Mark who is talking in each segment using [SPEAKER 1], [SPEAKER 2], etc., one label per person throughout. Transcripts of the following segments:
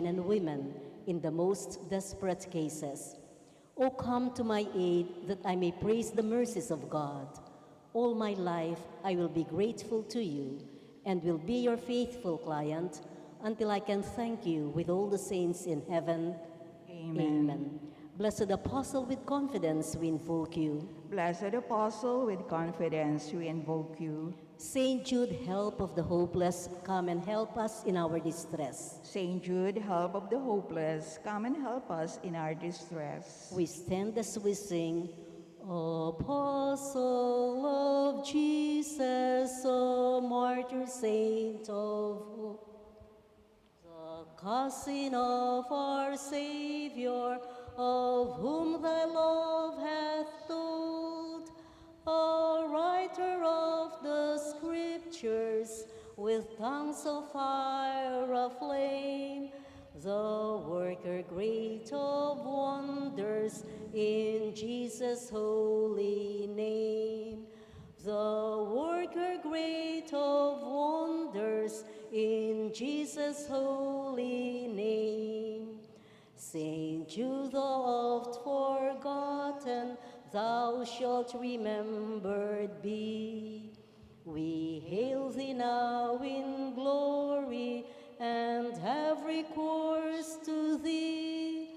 [SPEAKER 1] men and women in the most desperate cases. O come to my aid that I may praise the mercies of God. All my life I will be grateful to you and will be your faithful client until I can thank you with all the saints in heaven. Amen. Blessed Apostle, with confidence we invoke you.
[SPEAKER 2] Blessed Apostle, with confidence we invoke you.
[SPEAKER 1] Saint Jude, help of the hopeless, come and help us in our distress.
[SPEAKER 2] Saint Jude, help of the hopeless, come and help us in our distress.
[SPEAKER 1] We stand as we sing, Apostle of Jesus, O martyr saint of hope, the cousin of our Savior, of whom thy love hath told, a writer of the Scriptures, with tongues of fire aflame, the worker great of wonders in Jesus' holy name. The worker great of wonders in Jesus' holy name. Saint Jude, the oft forgotten, thou shalt remembered be. We hail thee now in glory, and have recourse to thee,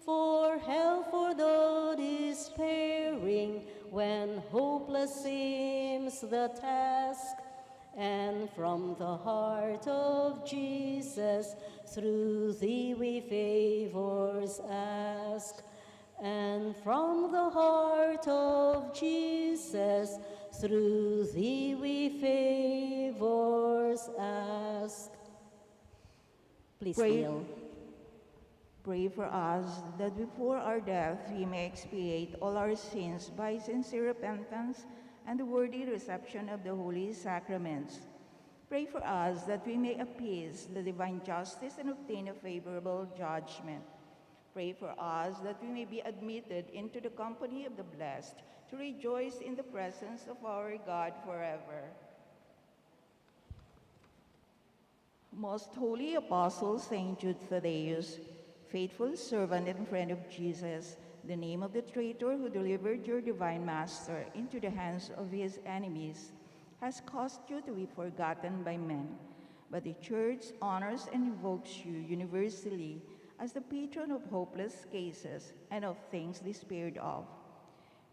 [SPEAKER 1] for help for the despairing, when hopeless seems the task. And from the heart of Jesus, through thee we favors ask. And from the heart of Jesus, through thee we favors ask. Please kneel.
[SPEAKER 2] Pray for us that before our death we may expiate all our sins by sincere repentance and the worthy reception of the holy sacraments. Pray for us that we may appease the divine justice and obtain a favorable judgment. Pray for us that we may be admitted into the company of the blessed, to rejoice in the presence of our God forever. Most Holy Apostle Saint Jude Thaddeus, faithful servant and friend of Jesus, the name of the traitor who delivered your divine Master into the hands of his enemies, has caused you to be forgotten by men. But the Church honors and invokes you universally as the patron of hopeless cases and of things despaired of.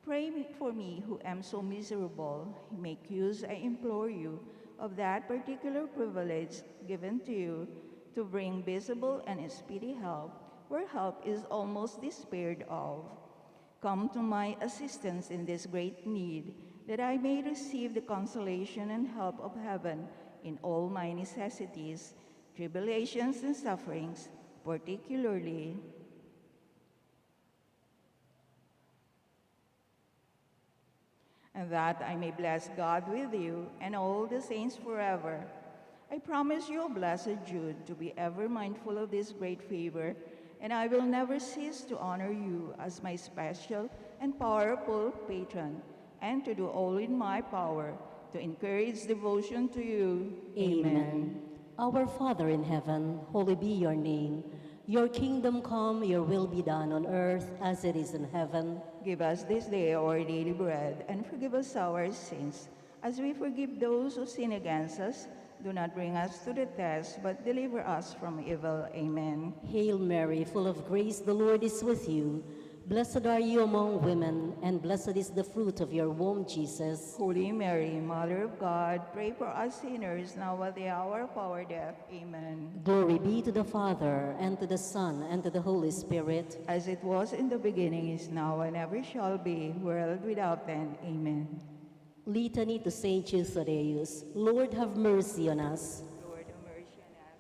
[SPEAKER 2] Pray for me who am so miserable. Make use, I implore you, of that particular privilege given to you to bring visible and speedy help where help is almost despaired of. Come to my assistance in this great need, that I may receive the consolation and help of heaven in all my necessities, tribulations, and sufferings, particularly and that I may bless God with you and all the saints forever. I promise you, Blessed Jude, to be ever mindful of this great favor, and I will never cease to honor you as my special and powerful patron, and to do all in my power to encourage devotion to you. Amen.
[SPEAKER 1] Our Father in heaven, holy be your name. Your kingdom come, your will be done on earth as it is in heaven.
[SPEAKER 2] Give us this day our daily bread, and forgive us our sins, as we forgive those who sin against us. Do not bring us to the test, but deliver us from evil. Amen.
[SPEAKER 1] Hail Mary, full of grace, the Lord is with you. Blessed are you among women, and blessed is the fruit of your womb, Jesus.
[SPEAKER 2] Holy Mary, Mother of God, pray for us sinners, now at the hour of our death. Amen.
[SPEAKER 1] Glory be to the Father, and to the Son, and to the Holy Spirit.
[SPEAKER 2] As it was in the beginning, is now, and ever shall be, world without end. Amen.
[SPEAKER 1] Litany to Saint Jude Thaddeus. Lord, have mercy on us.
[SPEAKER 2] Lord, have mercy on us.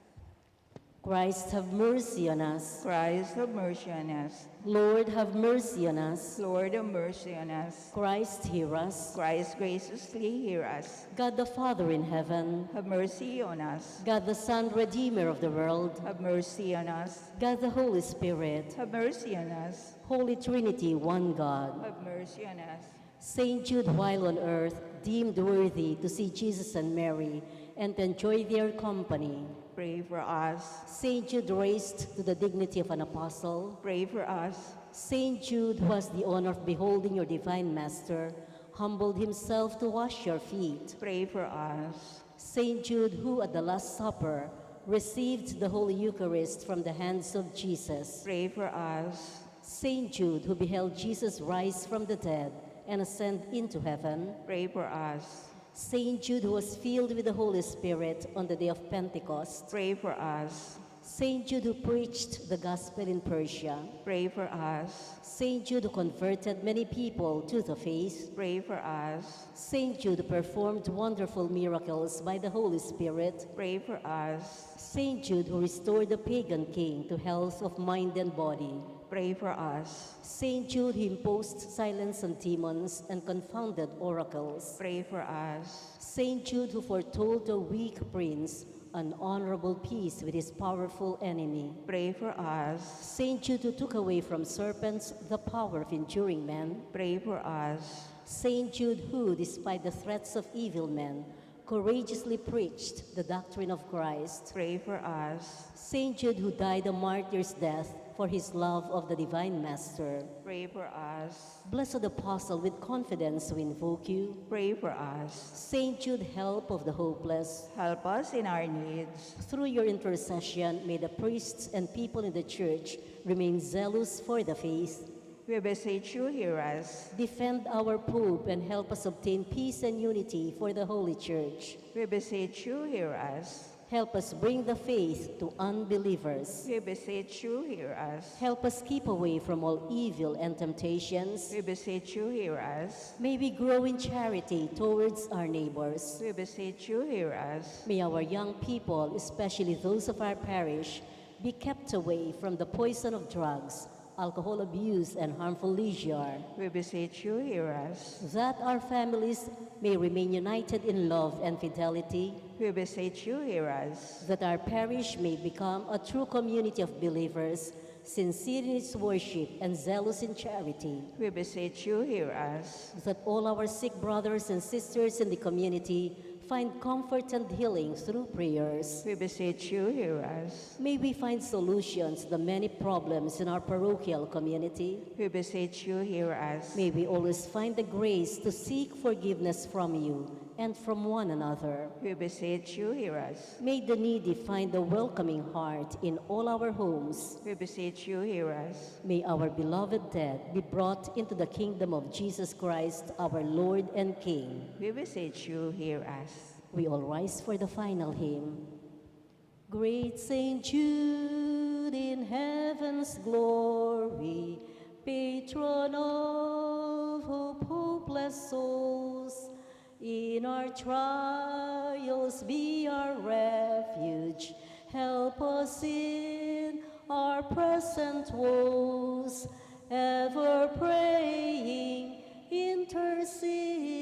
[SPEAKER 1] Christ, have mercy on us.
[SPEAKER 2] Christ, have mercy on us.
[SPEAKER 1] Lord, have mercy on us.
[SPEAKER 2] Lord, have mercy on us.
[SPEAKER 1] Christ, hear us.
[SPEAKER 2] Christ, graciously hear us.
[SPEAKER 1] God the Father in heaven,
[SPEAKER 2] Have mercy on us.
[SPEAKER 1] God the Son, Redeemer of the world,
[SPEAKER 2] Have mercy on us.
[SPEAKER 1] God the Holy Spirit,
[SPEAKER 2] Have mercy on us.
[SPEAKER 1] Holy Trinity, one God.
[SPEAKER 2] Have mercy on us.
[SPEAKER 1] Saint Jude, while on earth, deemed worthy to see Jesus and Mary and to enjoy their company,
[SPEAKER 2] Pray for us.
[SPEAKER 1] Saint Jude, raised to the dignity of an apostle.
[SPEAKER 2] Pray for us.
[SPEAKER 1] Saint Jude, who has the honor of beholding your divine master, humbled himself to wash your feet.
[SPEAKER 2] Pray for us.
[SPEAKER 1] Saint Jude, who at the Last Supper received the Holy Eucharist from the hands of Jesus.
[SPEAKER 2] Pray for us.
[SPEAKER 1] Saint Jude, who beheld Jesus rise from the dead and ascend into heaven.
[SPEAKER 2] Pray for us.
[SPEAKER 1] Saint Jude, who was filled with the Holy Spirit on the day of Pentecost.
[SPEAKER 2] Pray for us.
[SPEAKER 1] Saint Jude, who preached the gospel in Persia.
[SPEAKER 2] Pray for us.
[SPEAKER 1] Saint Jude, who converted many people to the faith.
[SPEAKER 2] Pray for us.
[SPEAKER 1] Saint Jude, who performed wonderful miracles by the Holy Spirit.
[SPEAKER 2] Pray for us.
[SPEAKER 1] Saint Jude, who restored the pagan king to health of mind and body.
[SPEAKER 2] Pray for us.
[SPEAKER 1] Saint Jude, who imposed silence on demons and confounded oracles.
[SPEAKER 2] Pray for us.
[SPEAKER 1] Saint Jude, who foretold the weak prince an honorable peace with his powerful enemy.
[SPEAKER 2] Pray for us.
[SPEAKER 1] Saint Jude, who took away from serpents the power of injuring men.
[SPEAKER 2] Pray for us.
[SPEAKER 1] Saint Jude, who, despite the threats of evil men, courageously preached the doctrine of Christ.
[SPEAKER 2] Pray for us.
[SPEAKER 1] Saint Jude, who died a martyr's death for his love of the divine master.
[SPEAKER 2] Pray for us.
[SPEAKER 1] Blessed Apostle, with confidence we invoke you.
[SPEAKER 2] Pray for us.
[SPEAKER 1] Saint Jude, help of the hopeless.
[SPEAKER 2] Help us in our needs.
[SPEAKER 1] Through your intercession, may the priests and people in the Church remain zealous for the faith.
[SPEAKER 2] We beseech you, hear us.
[SPEAKER 1] Defend our Pope and help us obtain peace and unity for the Holy Church.
[SPEAKER 2] We beseech you, hear us.
[SPEAKER 1] Help us bring the faith to unbelievers.
[SPEAKER 2] We beseech you, hear us.
[SPEAKER 1] Help us keep away from all evil and temptations.
[SPEAKER 2] We beseech you, hear us.
[SPEAKER 1] May we grow in charity towards our neighbors.
[SPEAKER 2] We beseech you, hear us.
[SPEAKER 1] May our young people, especially those of our parish, be kept away from the poison of drugs, alcohol abuse, and harmful leisure.
[SPEAKER 2] We beseech you, hear us.
[SPEAKER 1] That our families may remain united in love and fidelity.
[SPEAKER 2] We beseech you, hear us.
[SPEAKER 1] That our parish may become a true community of believers, sincere in its worship and zealous in charity.
[SPEAKER 2] We beseech you, hear us.
[SPEAKER 1] That all our sick brothers and sisters in the community find comfort and healing through prayers.
[SPEAKER 2] We beseech you, hear us.
[SPEAKER 1] May we find solutions to the many problems in our parochial community.
[SPEAKER 2] We beseech you, hear us.
[SPEAKER 1] May we always find the grace to seek forgiveness from you and from one another.
[SPEAKER 2] We beseech you, hear us.
[SPEAKER 1] May the needy find a welcoming heart in all our homes.
[SPEAKER 2] We beseech you, hear us.
[SPEAKER 1] May our beloved dead be brought into the kingdom of Jesus Christ, our Lord and King.
[SPEAKER 2] We beseech you, hear us.
[SPEAKER 1] We all rise for the final hymn. Great Saint Jude, in heaven's glory, patron of hopeless souls, in our trials be our refuge. Help us in our present woes, ever praying,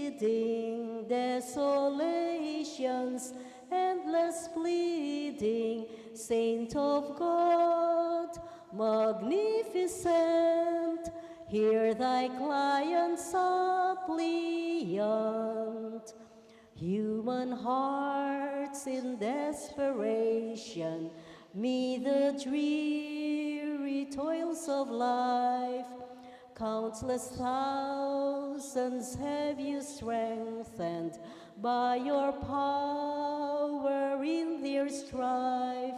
[SPEAKER 1] interceding, desolations, endless pleading. Saint of God, magnificent, hear thy client suppliant. Human hearts in desperation meet the dreary toils of life. Countless thousands have you strengthened by your power in their strife.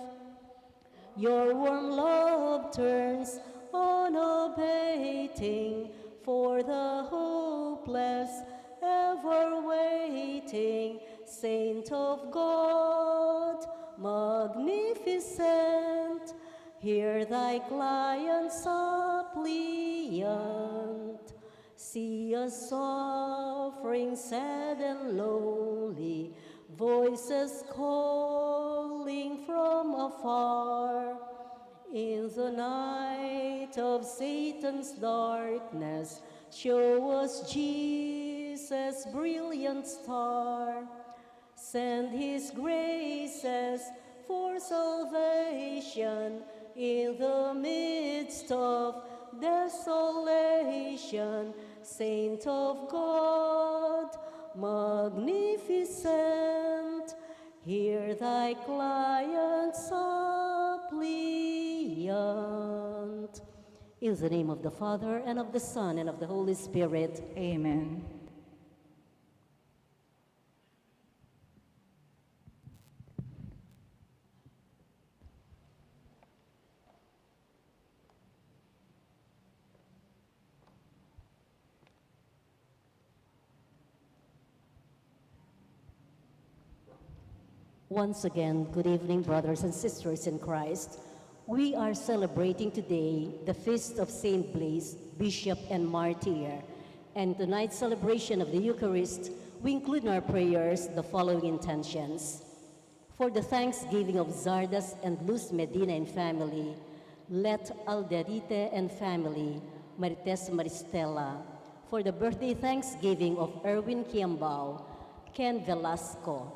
[SPEAKER 1] Your warm love turns unabating for the hopeless, ever waiting. Saint of God, magnificent, hear thy client suppliant. See us suffering, sad and lonely, voices calling from afar. In the night of Satan's darkness, show us Jesus' brilliant star. Send his graces for salvation in the midst of desolation. Saint of God, magnificent, Hear thy client suppliant. In the name of the Father, and of the Son, and of the Holy Spirit.
[SPEAKER 2] Amen.
[SPEAKER 1] Once again, good evening, brothers and sisters in Christ. We are celebrating today the feast of Saint Blaise, Bishop and Martyr. And tonight's celebration of the Eucharist, we include in our prayers the following intentions. For the thanksgiving of Zardas and Luz Medina and family, let Alderite and family, Marites Maristela. For the birthday thanksgiving of Erwin Kiambao, Ken Velasco.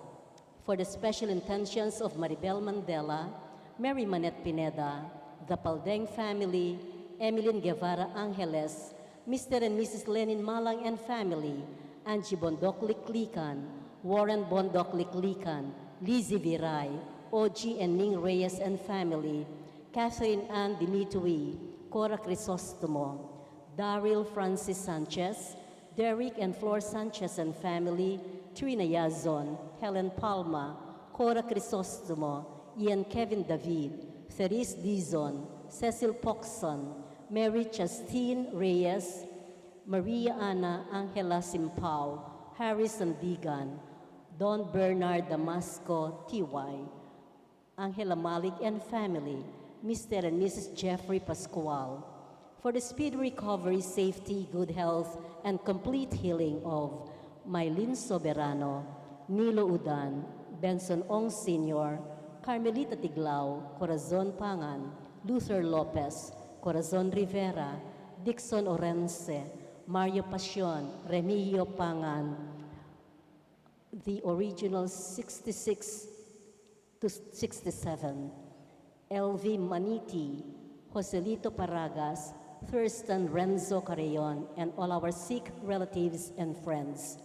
[SPEAKER 1] For the special intentions of Maribel Mandela, Mary Manette Pineda, the Paldeng family, Emilyn Guevara Angeles, Mr. and Mrs. Lenin Malang and family, Angie Bondoklik Likan, Warren Bondoklik Likan, Lizzie Viray, Oji and Ning Reyes and family, Catherine Ann Dimitui, Cora Crisostomo, Daryl Francis Sanchez, Derek and Flor Sanchez and family, Trina Yazon, Helen Palma, Cora Crisostomo, Ian Kevin David, Therese Dizon, Cecil Poxon, Mary Chastine Reyes, Maria Ana Angela Simpao, Harrison Digan, Don Bernard Damasco T.Y., Angela Malik and family, Mr. and Mrs. Jeffrey Pascual, for the speedy recovery, safety, good health, and complete healing of Mylene Soberano, Nilo Udan, Benson Ong Sr., Carmelita Tiglao, Corazon Pangan, Luther Lopez, Corazon Rivera, Dixon Orense, Mario Pasion, Remigio Pangan, the original 66 to 67, LV Maniti, Joselito Paragas, Thurston Renzo Carreon, and all our sick relatives and friends.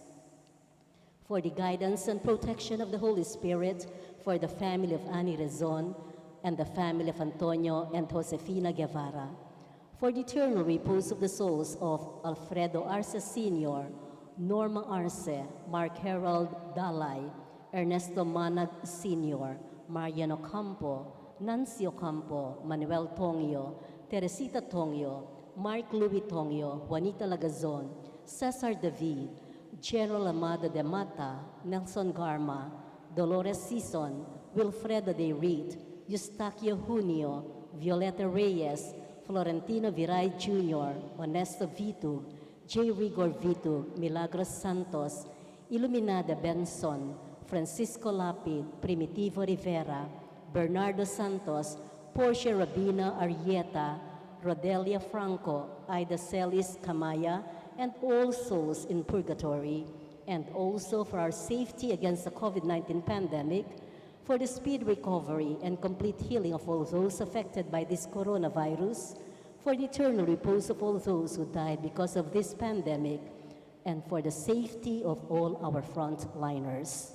[SPEAKER 1] For the guidance and protection of the Holy Spirit, for the family of Annie Rezon, and the family of Antonio and Josefina Guevara. For the eternal repose of the souls of Alfredo Arce Sr., Norma Arce, Mark Harold Dalay, Ernesto Manag Sr., Marian Ocampo, Nancy Ocampo, Manuel Tongyo, Teresita Tongyo, Mark Louis Tongyo, Juanita Lagazon, Cesar David, General Amado de Mata, Nelson Garma, Dolores Sison, Wilfredo de Reed, Eustaquio Junio, Violeta Reyes, Florentino Viray Jr., Honesto Vitug, J. Rigor Vitug, Milagros Santos, Iluminada Benson, Francisco Lapid, Primitivo Rivera, Bernardo Santos, Portia Rabina Arrieta, Rodelia Franco, Ida Celis Camaya, and all souls in purgatory, and also for our safety against the COVID-19 pandemic, for the speed recovery and complete healing of all those affected by this coronavirus, for the eternal repose of all those who died because of this pandemic, and for the safety of all our frontliners.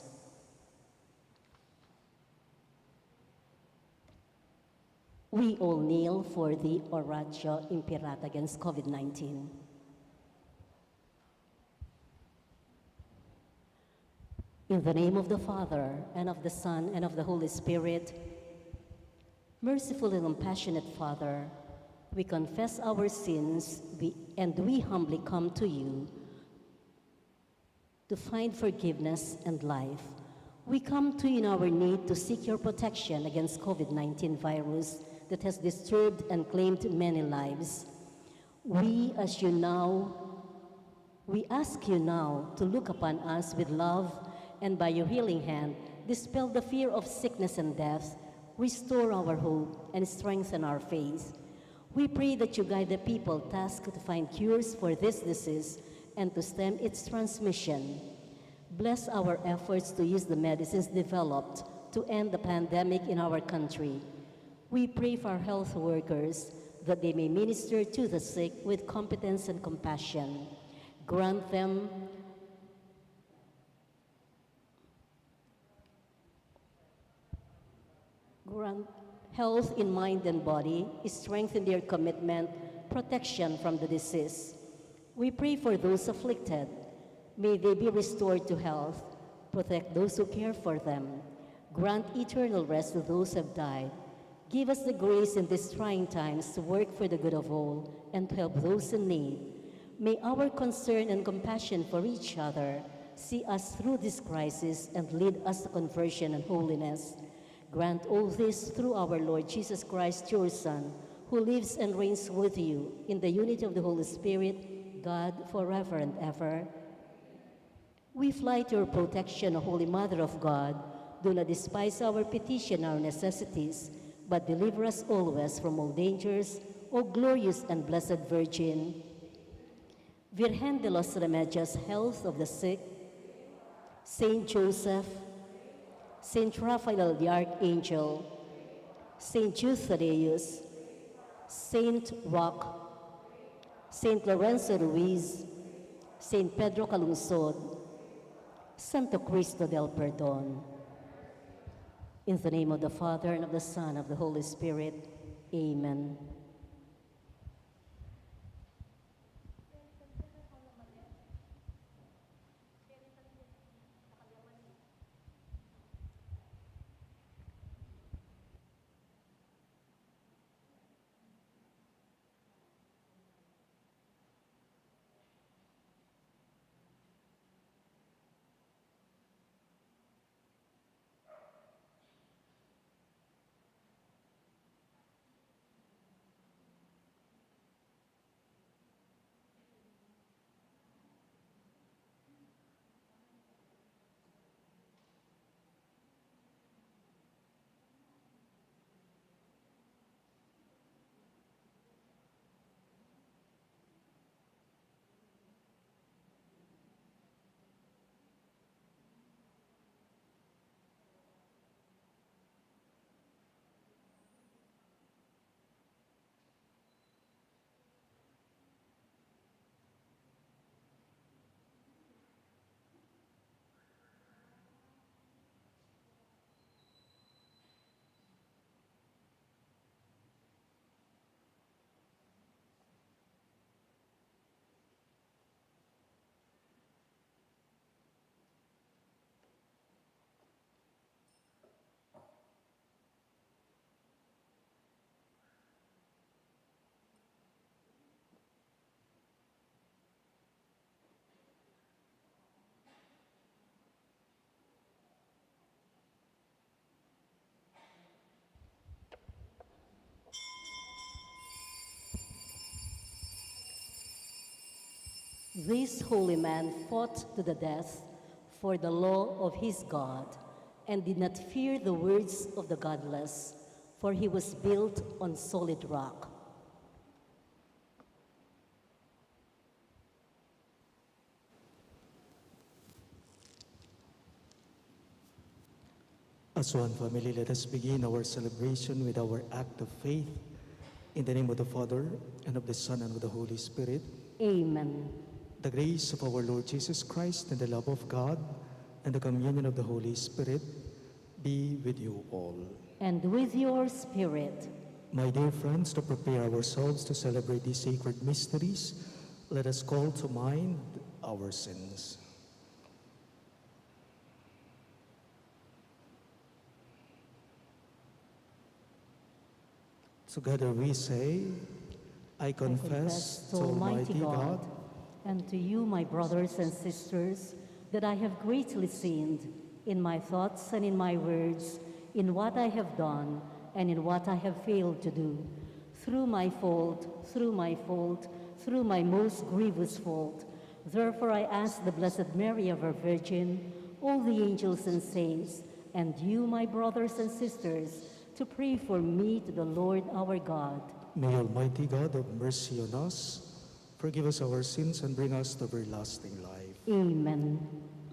[SPEAKER 1] We all kneel for the Oratio Imperata against COVID-19. In the name of the Father, and of the Son, and of the Holy Spirit, merciful and compassionate Father, we confess our sins and we humbly come to you to find forgiveness and life. We come to you in our need to seek your protection against COVID-19 virus that has disturbed and claimed many lives. We ask you now to look upon us with love, and by your healing hand, dispel the fear of sickness and death, restore our hope, and strengthen our faith. We pray that you guide the people tasked to find cures for this disease and to stem its transmission. Bless our efforts to use the medicines developed to end the pandemic in our country. We pray for our health workers that they may minister to the sick with competence and compassion. Grant them Grant health in mind and body, strengthen their commitment, protection from the disease. We pray for those afflicted. May they be restored to health. Protect those who care for them. Grant eternal rest to those who have died. Give us the grace in these trying times to work for the good of all and to help those in need. May our concern and compassion for each other see us through this crisis and lead us to conversion and holiness. Grant all this through our Lord Jesus Christ, your Son, who lives and reigns with you in the unity of the Holy Spirit, God, forever and ever. We fly to your protection, O Holy Mother of God. Do not despise our petition, our necessities, but deliver us always from all dangers, O glorious and blessed Virgin. Virgen de los Remedios, health of the sick, Saint Joseph, Saint Raphael the Archangel, Saint Jude Thaddeus, Saint Roch, Saint Lorenzo Ruiz, Saint Pedro Calungsod, Santo Cristo del Perdón. In the name of the Father, and of the Son, and of the Holy Spirit, amen. This holy man fought to the death for the law of his God and did not fear the words of the godless, for he was built on solid rock.
[SPEAKER 3] As one family, let us begin our celebration with our act of faith. In the name of the Father, and of the Son, and of the Holy Spirit.
[SPEAKER 1] Amen.
[SPEAKER 3] The grace of our Lord Jesus Christ, and the love of God, and the communion of the Holy Spirit be with you all.
[SPEAKER 1] And with your spirit.
[SPEAKER 3] My dear friends, to prepare ourselves to celebrate these sacred mysteries, let us call to mind our sins. Together we say, I confess to Almighty God
[SPEAKER 1] and to you, my brothers and sisters, that I have greatly sinned in my thoughts and in my words, in what I have done and in what I have failed to do, through my fault, through my most grievous fault. Therefore I ask the Blessed Mary, ever Virgin, all the angels and saints, and you, my brothers and sisters, to pray for me to the Lord our God.
[SPEAKER 3] May Almighty God have mercy on us, forgive us our sins, and bring us to everlasting life.
[SPEAKER 1] Amen.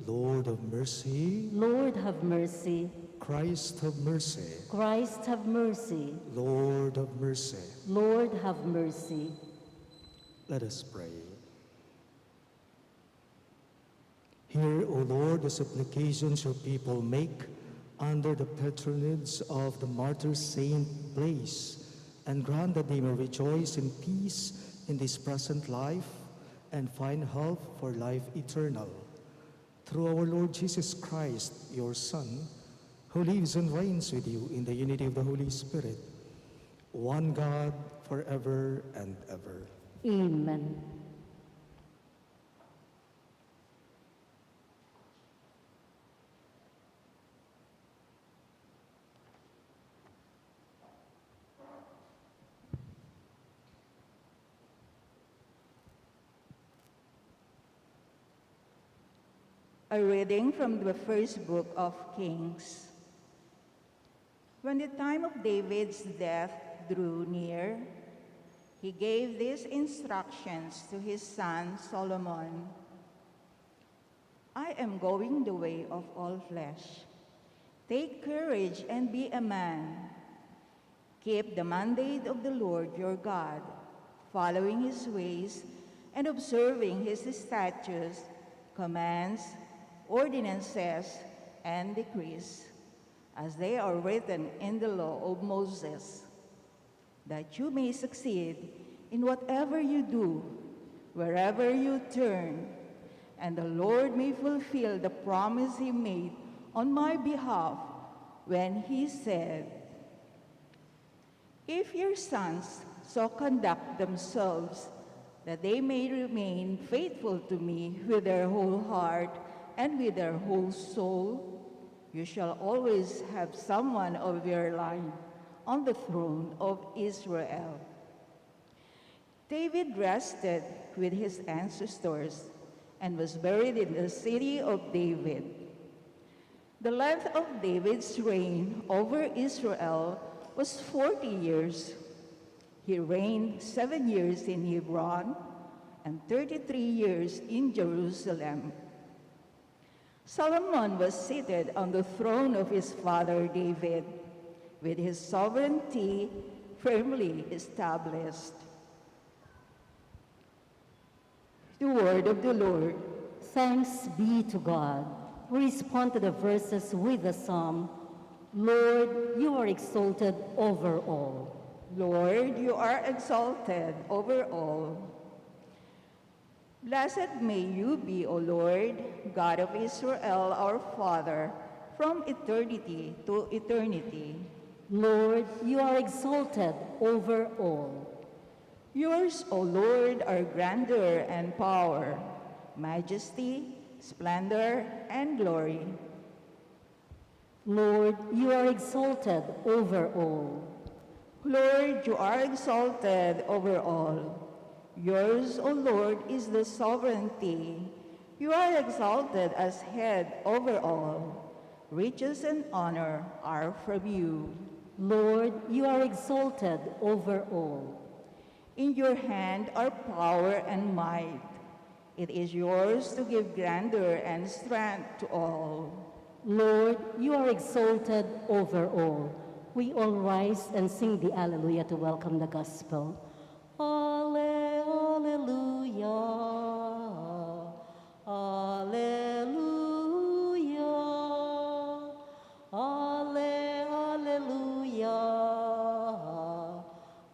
[SPEAKER 3] Lord have mercy.
[SPEAKER 1] Lord have mercy.
[SPEAKER 3] Christ have mercy.
[SPEAKER 1] Christ have mercy.
[SPEAKER 3] Lord have mercy.
[SPEAKER 1] Lord have mercy.
[SPEAKER 3] Let us pray. Hear, O Lord, the supplications your people make under the patronage of the martyr Saint Blaise, and grant that they may rejoice in peace in this present life and find help for life eternal. Through our Lord Jesus Christ, your Son, who lives and reigns with you in the unity of the Holy Spirit, one God, forever and ever.
[SPEAKER 1] Amen.
[SPEAKER 2] A reading from the first book of Kings. When the time of David's death drew near, he gave these instructions to his son Solomon. I am going the way of all flesh. Take courage and be a man. Keep the mandate of the Lord your God, following his ways and observing his statutes, commands, ordinances, and decrees, as they are written in the law of Moses, that you may succeed in whatever you do, wherever you turn, and the Lord may fulfill the promise he made on my behalf when he said, if your sons so conduct themselves that they may remain faithful to me with their whole heart and with their whole soul, you shall always have someone of your line on the throne of Israel. David rested with his ancestors and was buried in the city of David. The length of David's reign over Israel was 40 years. He reigned 7 years in Hebron and 33 years in Jerusalem. Solomon was seated on the throne of his father David, with his sovereignty firmly established. The word of the Lord.
[SPEAKER 1] Thanks be to God. We respond to the verses with the psalm, Lord, you are exalted over all.
[SPEAKER 2] Lord, you are exalted over all. Blessed may you be, O Lord, God of Israel, our Father, from eternity to eternity.
[SPEAKER 1] Lord, you are exalted over all.
[SPEAKER 2] Yours, O Lord, are grandeur and power, majesty, splendor, and glory.
[SPEAKER 1] Lord, you are exalted over all.
[SPEAKER 2] Lord, you are exalted over all. Yours, O Lord, is the sovereignty. You are exalted as head over all. Riches and honor are from you.
[SPEAKER 1] Lord, you are exalted over all.
[SPEAKER 2] In your hand are power and might. It is yours to give grandeur and strength to all.
[SPEAKER 1] Lord, you are exalted over all. We all rise and sing the Alleluia to welcome the Gospel. Alleluia, Alleluia, Alleluia,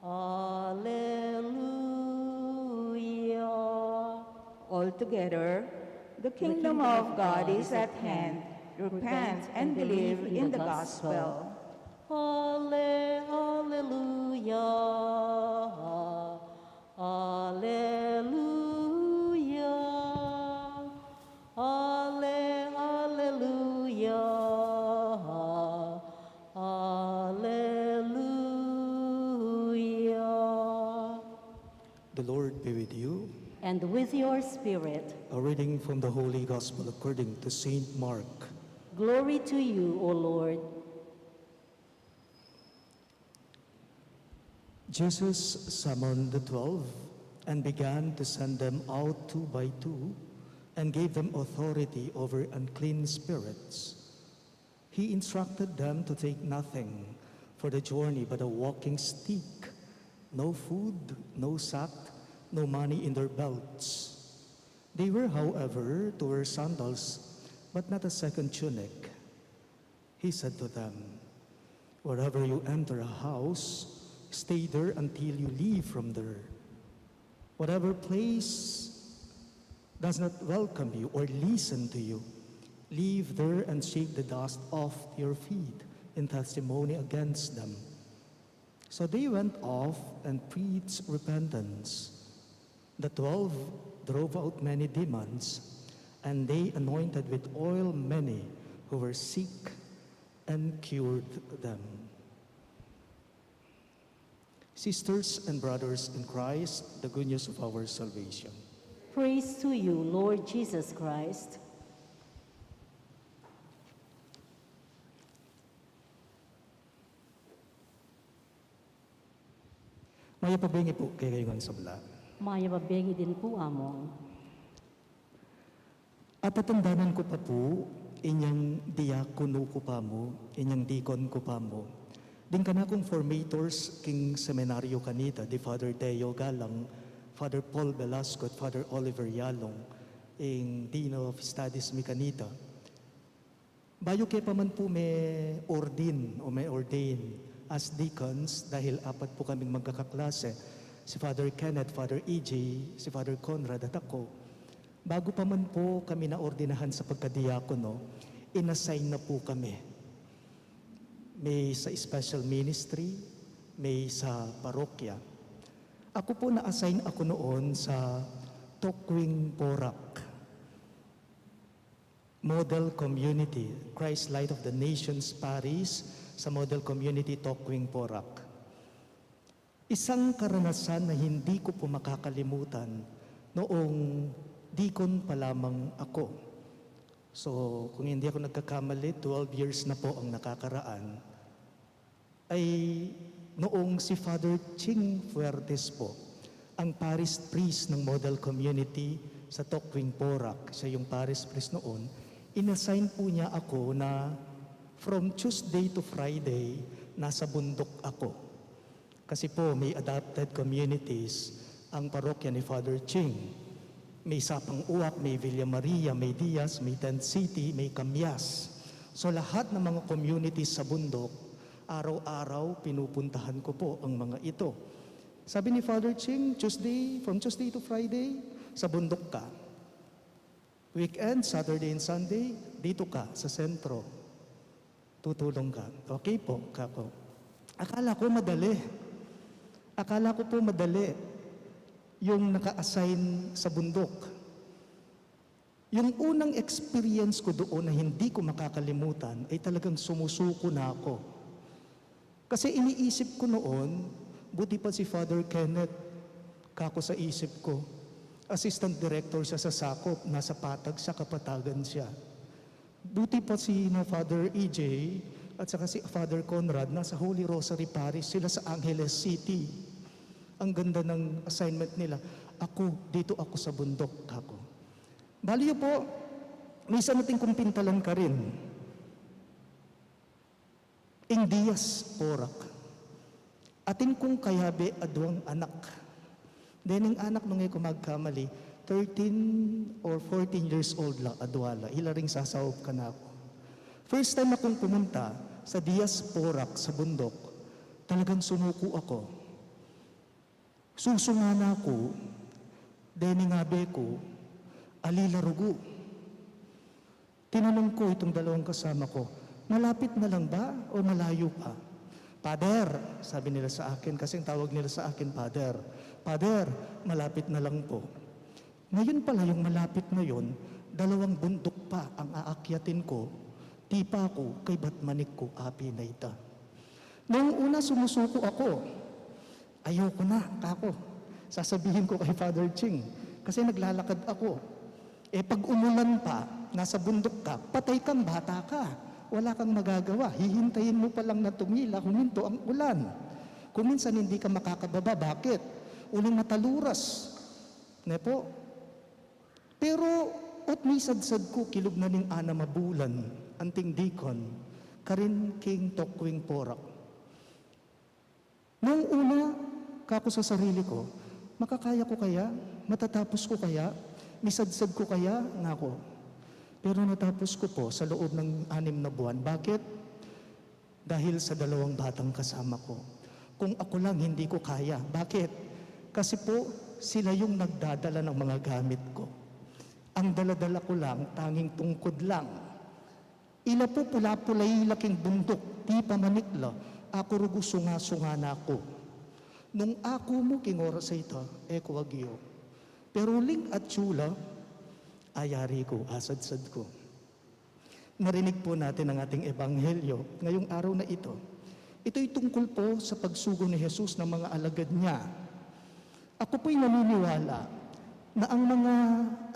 [SPEAKER 1] Alleluia.
[SPEAKER 2] All together, the kingdom of God is at hand. Repent and believe in the gospel.
[SPEAKER 1] Alleluia, Alleluia, Alleluia, Alleluia.
[SPEAKER 3] The Lord be with you.
[SPEAKER 1] And with your spirit.
[SPEAKER 3] A reading from the Holy Gospel according to Saint Mark.
[SPEAKER 1] Glory to you, O Lord.
[SPEAKER 3] Jesus summoned the 12 and began to send them out 2 by 2 and gave them authority over unclean spirits. He instructed them to take nothing for the journey but a walking stick, no food, no sack, no money in their belts. They were, however, to wear sandals, but not a second tunic. He said to them, "Wherever you enter a house, stay there until you leave from there. Whatever place does not welcome you or listen to you, leave there and shake the dust off your feet in testimony against them." So they went off and preached repentance. The 12 drove out many demons, and they anointed with oil many who were sick and cured them. Sisters and brothers in Christ, the good news of our salvation.
[SPEAKER 1] Praise to you, Lord Jesus Christ.
[SPEAKER 3] Maya pabingi po kayo ngayon sa bala.
[SPEAKER 1] Maya babengi din po among.
[SPEAKER 3] At tatandanan ko pa po, inyang diakono ko pa mo, inyang dikon ko pa mo. Din ka na kong formators king seminaryo kanita, di Father Teo Galang, Father Paul Velasco at Father Oliver Yalong, ing Dean of Studies mi kanita. Bayo kaya pa man po may ordain as deacons dahil apat po kaming magkakaklase, si Father Kenneth, Father EJ, si Father Conrad at ako. Bago pa man po kami na ordinahan sa pagkadiakono, inassign na po kami. May sa special ministry, may sa parokya. Ako po na-assign ako noon sa Tokwing Porac, Model Community, Christ Light of the Nations Parish, sa Model Community Tokwing Porac. Isang karanasan na hindi ko po makakalimutan noong dikon pa lamang ako. So, kung hindi ako nagkakamali, 12 years na po ang nakakaraan, ay noong si Father Ching Fuertes po, ang parish priest ng Model Community sa Tokwing Porac, siya yung parish priest noon, inassign po niya ako na from Tuesday to Friday, nasa bundok ako. Kasi po, may adopted communities ang parokya ni Father Ching. May Sapang Uwak, may Villa Maria, may Diaz, may Tent City, may Camyas. So lahat ng mga communities sa bundok, araw-araw pinupuntahan ko po ang mga ito. Sabi ni Father Ching, from Tuesday to Friday, sa bundok ka. Weekend, Saturday and Sunday, dito ka, sa sentro. Tutulong ka. Okay po, kako. Akala ko madali. Yung naka-assign sa bundok. Yung unang experience ko doon na hindi ko makakalimutan ay talagang sumusuko na ako. Kasi iniisip ko noon, buti pa si Father Kenneth, kako sa isip ko. Assistant Director siya sa Sakop, nasa Patag siya, Kapatagan siya. Buti pa si Father EJ at saka si Father Conrad, nasa Holy Rosary Parish, sila sa Angeles City. Ang ganda ng assignment nila. Dito ako sa bundok, kako. Baliyo po, may isa nating kumpintalan ka rin. Ing Diaz Porac. Atin kong kayabe adwang anak. Dening anak nung ko magkamali, 13 or 14 years old lang, adwala. Hilaring sasawop ka na ako. First time akong pumunta sa Diaz Porac sa bundok, talagang sumuko ako. Susungana ko, dening abe ko, alilarugo. Tinanong ko itong dalawang kasama ko, malapit na lang ba o malayo pa? Father, sabi nila sa akin, kasi ang tawag nila sa akin, Father. Father, malapit na lang po. Ngayon pala yung malapit na yon, 2 bundok pa ang aakyatin ko, tipa ko, kay batmanik ko, api na ita. Noong una sumusuko ako, ayoko na, kako. Sasabihin ko kay Father Ching, kasi naglalakad ako. Pag umulan pa, nasa bundok ka, patay kang bata ka. Wala kang magagawa. Hihintayin mo pa lang na tumila, huminto ang ulan. Kung minsan hindi ka makakababa, bakit? Uling mataluras. Ne po? Pero, misadsad ko, kilog na ning ana mabulan, anting dikon, karin king Tokwing Porac. Noong una, kako sa sarili ko, makakaya ko kaya? Matatapos ko kaya? Misadsad ko kaya? Ngako. Pero natapos ko po sa loob ng 6 na buwan. Bakit? dahil sa dalawang batang kasama ko. Kung ako lang, hindi ko kaya. Bakit? Kasi po, sila yung nagdadala ng mga gamit ko. Ang daladala ko lang, tanging tungkod lang. Ila po pula-pulay laking bundok, di pa manikla, ako rugo sunga-sunga na ako. Nung ako mo kingora sa ita, eko agyo. Pero ling at tsula, ayari ko, asad-sad ko. Narinig po natin ang ating ebanghelyo ngayong araw na ito. Ito'y tungkol po sa pagsugo ni Jesus ng mga alagad niya. Ako po'y naniniwala na ang mga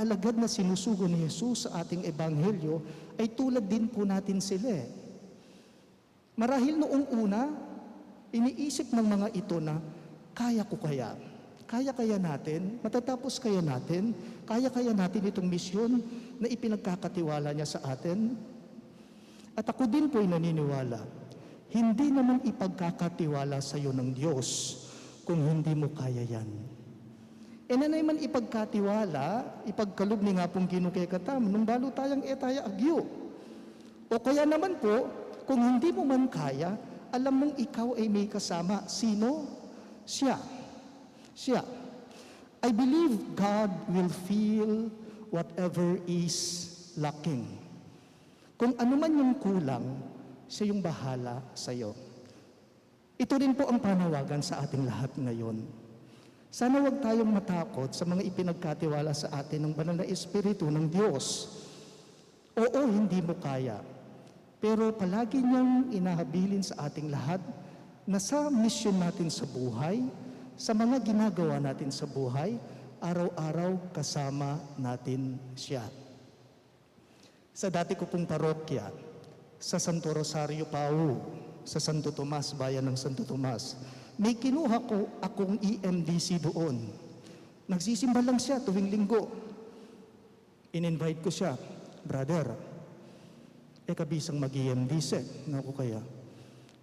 [SPEAKER 3] alagad na sinusugo ni Jesus sa ating ebanghelyo ay tulad din po natin sila. Marahil noong una, iniisip ng mga ito na kaya ko kaya? Kaya natin? Matatapos kaya natin? Kaya natin itong misyon na ipinagkakatiwala niya sa atin? At ako din po'y naniniwala, hindi naman ipagkakatiwala sa iyo ng Diyos kung hindi mo kaya yan. E na naman ipagkatiwala, ipagkalub ni nga pong ginukekatam, nung balo tayang etaya agyo. O kaya naman po, kung hindi mo man kaya, alam mong ikaw ay may kasama. Sino? Siya. I believe God will feel whatever is lacking. Kung ano man yung kulang, siya yung bahala sa iyo. Ito rin po ang panawagan sa ating lahat ngayon. Sana wag tayong matakot sa mga ipinagkatiwala sa atin ng banal na Espiritu ng Diyos. Oo, hindi mo kaya. Pero palagi niyang inahabilin sa ating lahat na sa misyon natin sa buhay, sa mga ginagawa natin sa buhay, araw-araw kasama natin siya. Sa dati ko pong parokya, sa Santo Rosario Pau, sa Santo Tomas, bayan ng Santo Tomas, may kinuha ko akong EMDC doon. Nagsisimba lang siya tuwing linggo. In-invite ko siya, brother, kabisang mag-EMDC. Naku kaya,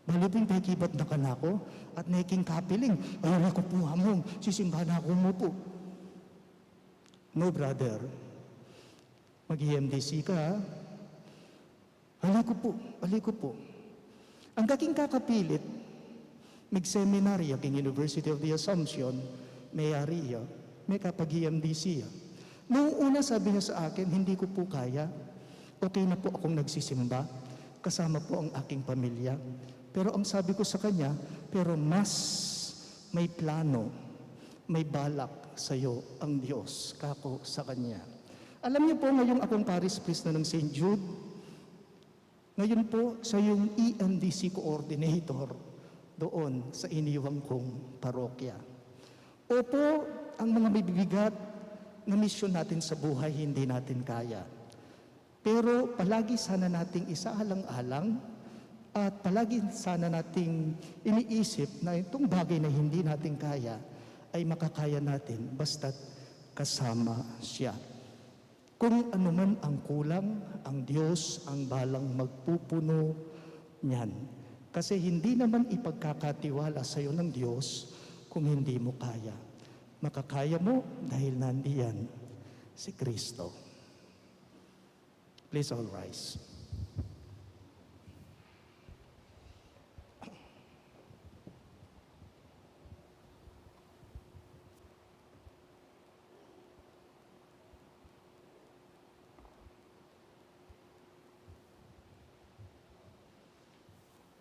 [SPEAKER 3] balibing pakikibat na ka na ako at naking kapiling, ayun ako po hamong, sisimba na ako mo po. No brother, mag-EMDC ka ha? Aliko po. Ang kaking kakapilit, mag-seminary aking University of the Assumption, may ariya, may kapag-EMDC. Noong una sabi niya sa akin, hindi ko po kaya. Okay na po akong nagsisimba, kasama po ang aking pamilya. Pero ang sabi ko sa kanya, pero mas may plano, may balak sa iyo ang Diyos, kako sa kanya. Alam niyo po, ngayong akong Parish priest na ng St. Jude, ngayon po, siya yung EMDC coordinator doon sa iniwang kong parokya. Opo, ang mga bibigat na misyon natin sa buhay, hindi natin kaya. Pero palagi sana nating isaalang-alang at palagi sana nating iniisip na itong bagay na hindi natin kaya ay makakaya natin basta't kasama siya. Kung ano man ang kulang, ang Diyos ang balang magpupuno niyan. Kasi hindi naman ipagkakatiwala sa iyo ng Diyos kung hindi mo kaya. Makakaya mo dahil nandiyan si Kristo. Please all rise.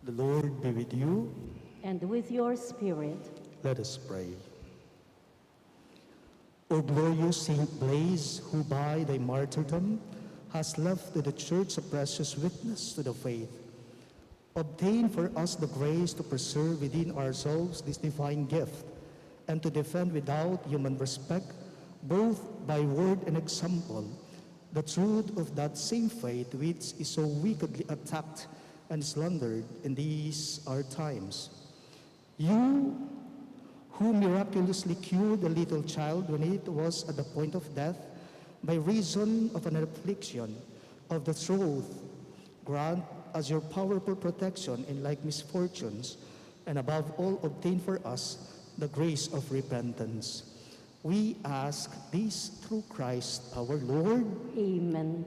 [SPEAKER 3] The Lord be with you.
[SPEAKER 1] And with your spirit.
[SPEAKER 3] Let us pray. O glorious Saint Blaise, who by thy martyrdom has left to the Church a precious witness to the faith, obtain for us the grace to preserve within ourselves this divine gift and to defend without human respect, both by word and example, the truth of that same faith which is so wickedly attacked and slandered in these our times. You, who miraculously cured a little child when it was at the point of death, by reason of an affliction of the truth, grant as your powerful protection in like misfortunes, and above all obtain for us the grace of repentance. We ask this through Christ our Lord.
[SPEAKER 1] Amen.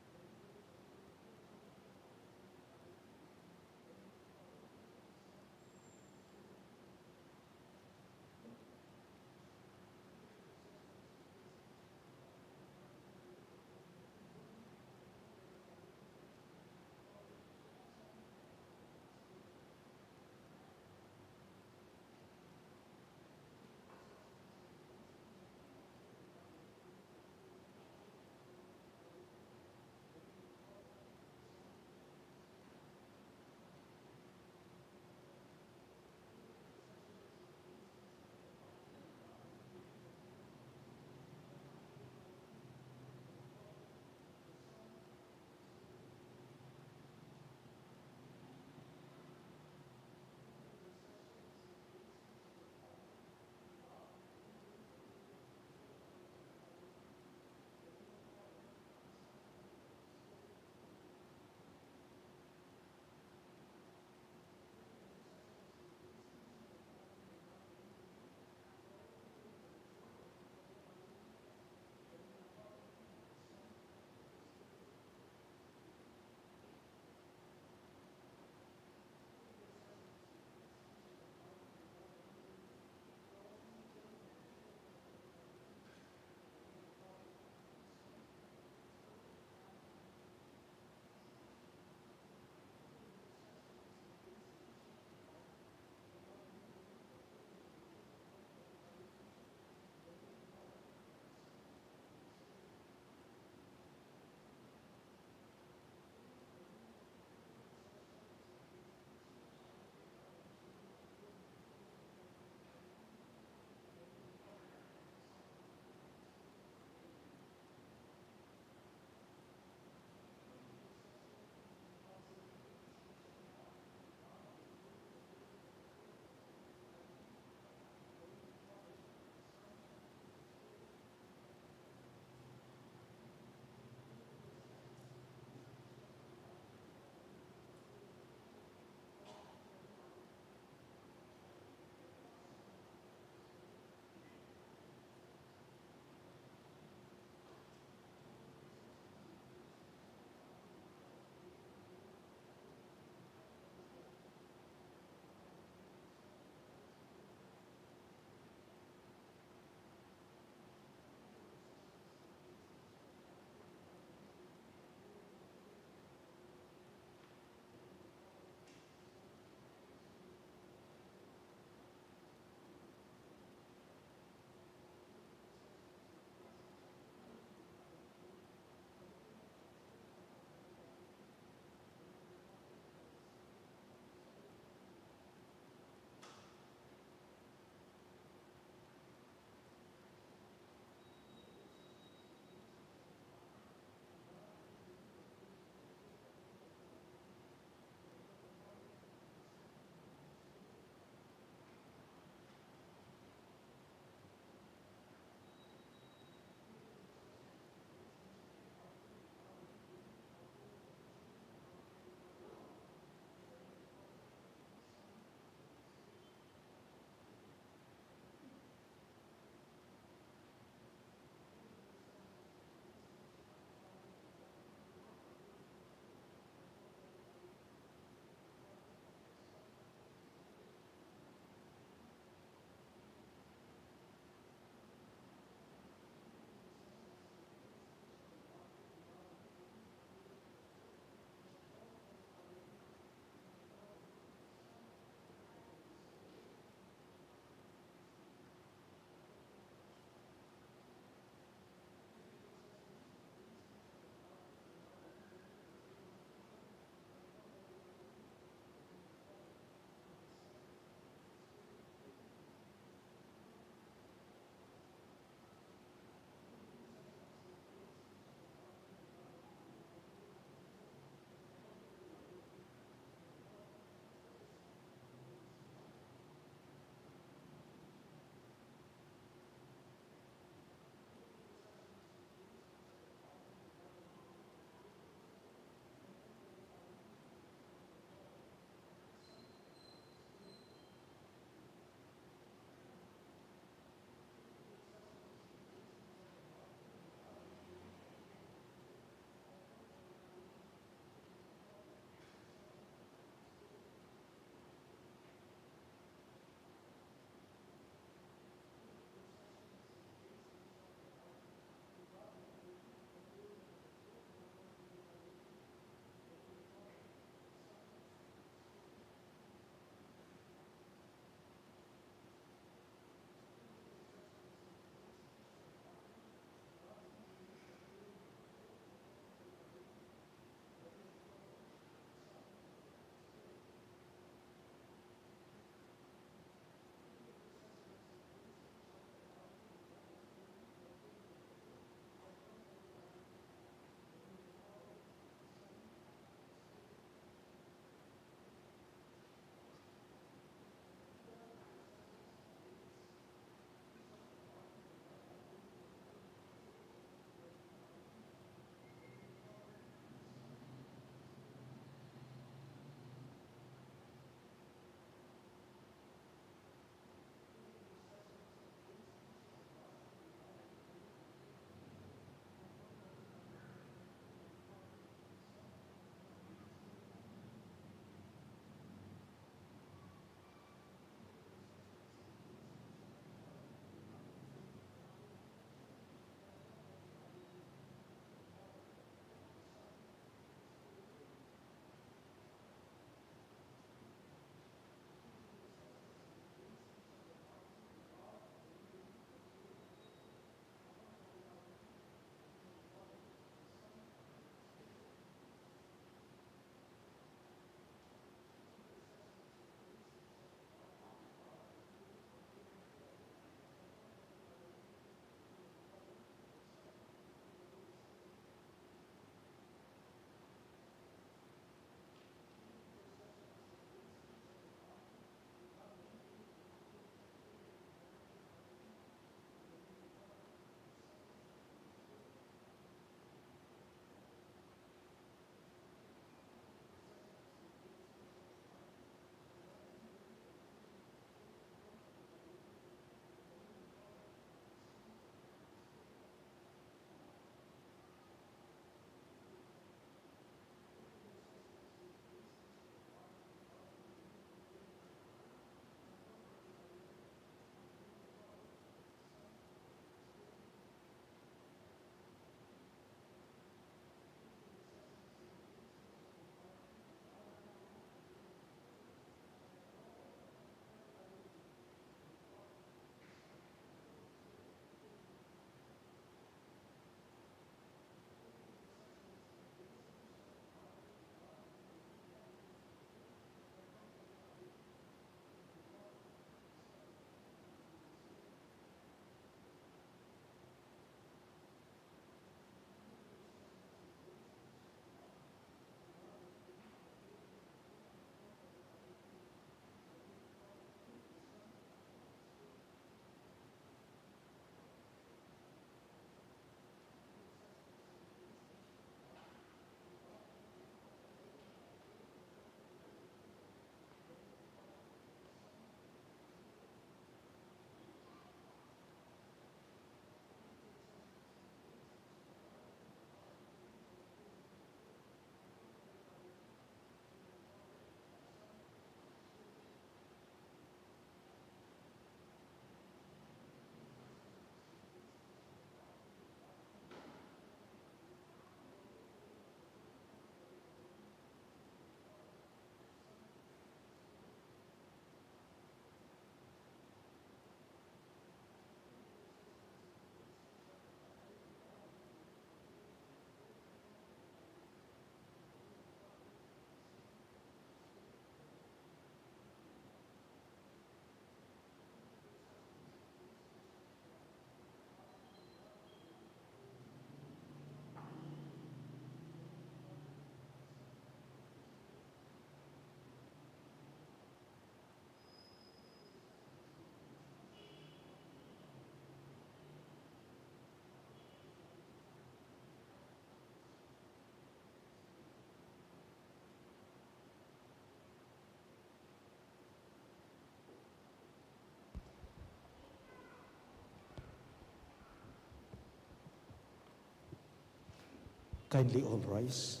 [SPEAKER 3] Kindly all rise.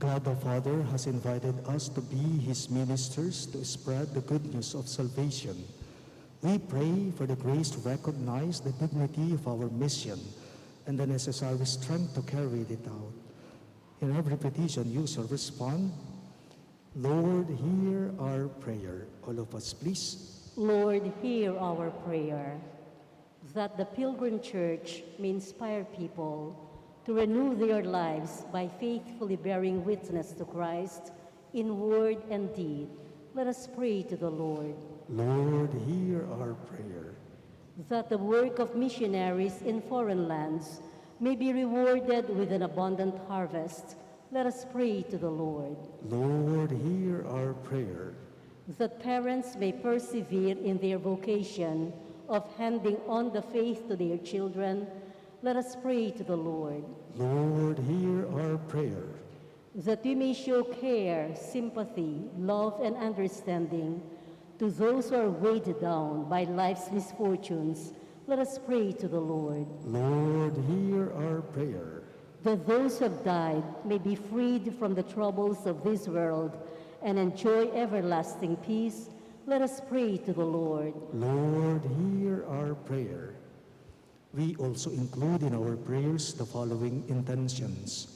[SPEAKER 3] God the Father has invited us to be His ministers to spread the good news of salvation. We pray for the grace to recognize the dignity of our mission and the necessary strength to carry it out. In every petition you shall respond, Lord, hear our prayer. All of us, please.
[SPEAKER 1] Lord, hear our prayer, that the Pilgrim Church may inspire people to renew their lives by faithfully bearing witness to Christ in word and deed. Let us pray to the Lord.
[SPEAKER 3] Lord, hear our prayer.
[SPEAKER 1] That the work of missionaries in foreign lands may be rewarded with an abundant harvest. Let us pray to the Lord.
[SPEAKER 3] Lord, hear our prayer.
[SPEAKER 1] That parents may persevere in their vocation of handing on the faith to their children. Let us pray to the Lord.
[SPEAKER 3] Lord, hear our prayer.
[SPEAKER 1] That we may show care, sympathy, love, and understanding to those who are weighed down by life's misfortunes. Let us pray to the Lord.
[SPEAKER 3] Lord, hear our prayer.
[SPEAKER 1] That those who have died may be freed from the troubles of this world and enjoy everlasting peace. Let us pray to the Lord.
[SPEAKER 3] Lord, hear our prayer. We also include in our prayers the following intentions.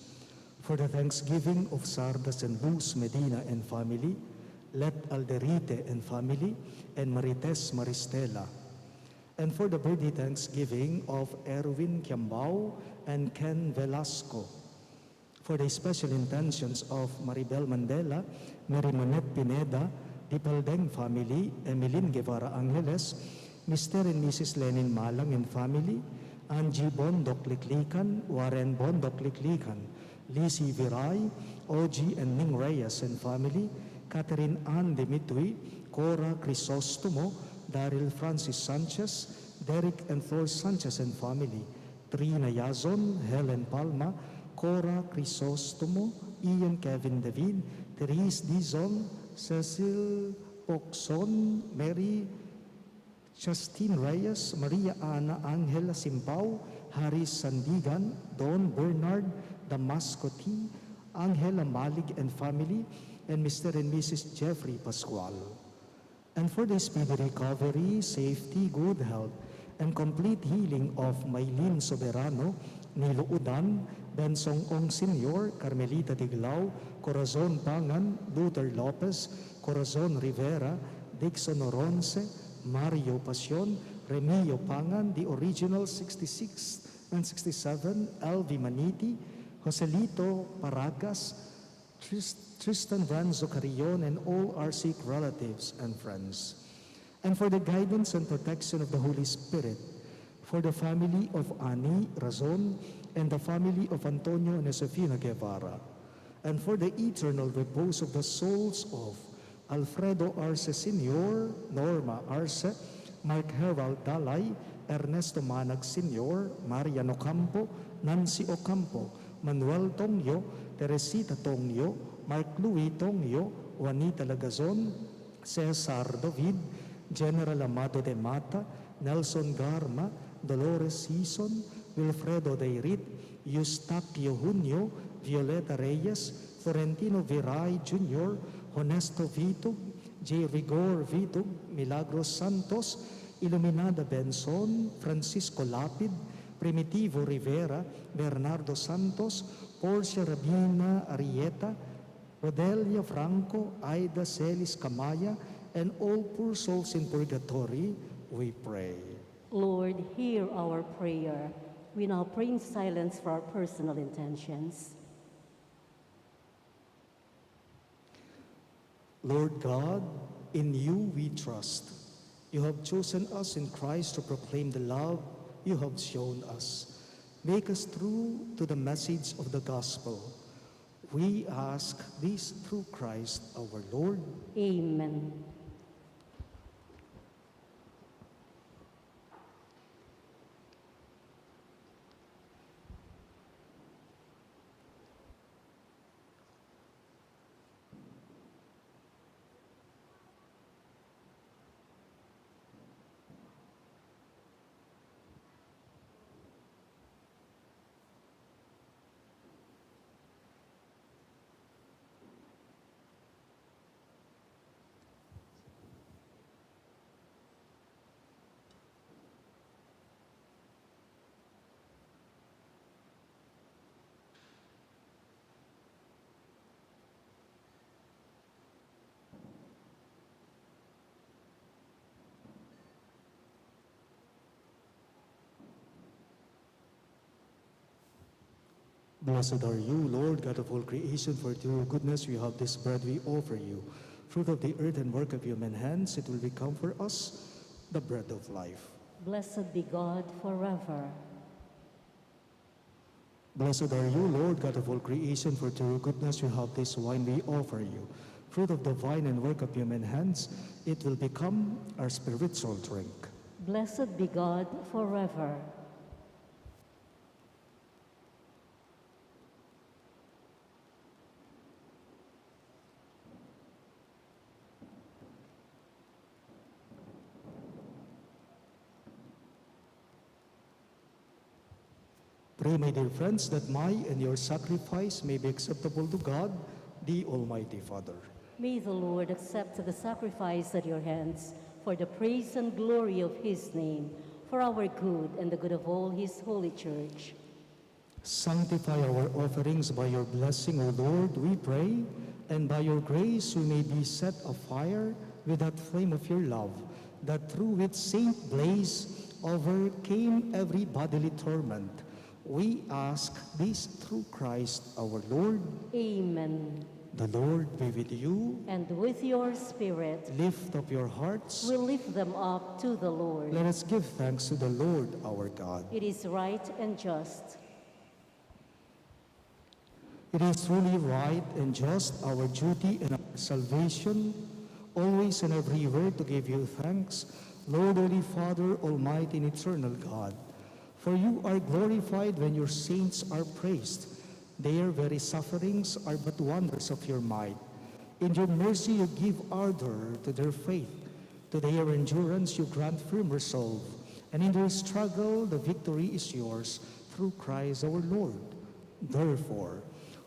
[SPEAKER 3] For the thanksgiving of Sardas and Luz Medina and family, Let Alderite and family, and Marites Maristela. And for the birthday thanksgiving of Erwin Kiambao and Ken Velasco. For the special intentions of Maribel Mandela, Mary Monette Pineda, Dipaldeng family, Emeline Guevara Angeles, Mr. and Mrs. Lenin Malang and family, Angie Bondok Liklikan, Warren Bondok Liklikan, Lizzie Viray, OG and Ning Reyes and family, Catherine Ann Dimitri, Cora Crisostomo, Daryl Francis Sanchez, Derek and Flor Sanchez and family, Trina Yazon, Helen Palma, Cora Crisostomo, Ian Kevin David, Therese Dizon, Cecil Pocson, Mary Justine Reyes, Maria Ana Angela Simpao, Haris Sandigan, Don Bernard Damasco T, Angela Malig and family, and Mr. and Mrs. Jeffrey Pascual. And for the speedy recovery, safety, good health, and complete healing of Maylin Soberano, Nilo Udan, Bensong Ong Sr., Carmelita Diglao, Corazon Pangan, Luther Lopez, Corazon Rivera, Dixon Oronce, Mario Pasion, Remio Pangan, the original 66 and 67, Elvi Maniti, Joselito Paragas, Tristan Ranzo Carrion, and all our sick relatives and friends. And for the guidance and protection of the Holy Spirit, for the family of Ani Razon, and the family of Antonio and Josefina Guevara, and for the eternal repose of the souls of Alfredo Arce Sr., Norma Arce, Mark Herald Dalay, Ernesto Manag Sr., Marian Ocampo, Nancy Ocampo, Manuel Tongyo, Teresita Tongyo, Mark Louis Tongyo, Juanita Lagazon, Cesar David, General Amado de Mata, Nelson Garma, Dolores Sison, Wilfredo Deirit, Eustaquio Junio, Violeta Reyes, Florentino Viray Jr., Honesto Vitug, J. Rigor Vitug, Milagros Santos, Iluminada Benson, Francisco Lapid, Primitivo Rivera, Bernardo Santos, Porcia Rabina Arieta, Rodelia Franco, Aida Celis Camaya, and all poor souls in purgatory, we pray.
[SPEAKER 1] Lord, hear our prayer. We now pray in silence for our personal intentions.
[SPEAKER 3] Lord God, in you we trust. You have chosen us in Christ to proclaim the love you have shown us. Make us true to the message of the gospel. We ask this through Christ our Lord.
[SPEAKER 1] Amen.
[SPEAKER 3] Blessed are you, Lord, God of all creation, for through your goodness we have this bread we offer you. Fruit of the earth and work of human hands, it will become for us the bread of life.
[SPEAKER 1] Blessed be God forever.
[SPEAKER 3] Blessed are you, Lord, God of all creation, for through your goodness we have this wine we offer you. Fruit of the vine and work of human hands, it will become our spiritual drink.
[SPEAKER 1] Blessed be God forever.
[SPEAKER 3] Pray, my dear friends, that my and your sacrifice may be acceptable to God, the Almighty Father.
[SPEAKER 1] May the Lord accept the sacrifice at your hands for the praise and glory of his name, for our good and the good of all his holy church.
[SPEAKER 3] Sanctify our offerings by your blessing, O Lord, we pray, and by your grace we may be set afire with that flame of your love, that through which Saint Blaise overcame every bodily torment. We ask this through Christ our Lord.
[SPEAKER 1] Amen.
[SPEAKER 3] The Lord be with you.
[SPEAKER 1] And with your spirit,
[SPEAKER 3] Lift up your hearts.
[SPEAKER 1] we lift them up to the Lord.
[SPEAKER 3] Let us give thanks to the Lord our God.
[SPEAKER 1] It is right and just.
[SPEAKER 3] It is truly right and just, our duty and our salvation, always and everywhere to give you thanks, Lord, Holy Father, Almighty and eternal God. For you are glorified when your saints are praised. Their very sufferings are but wonders of your might. In your mercy you give ardor to their faith. To their endurance you grant firm resolve. And in their struggle the victory is yours through Christ our Lord. Therefore,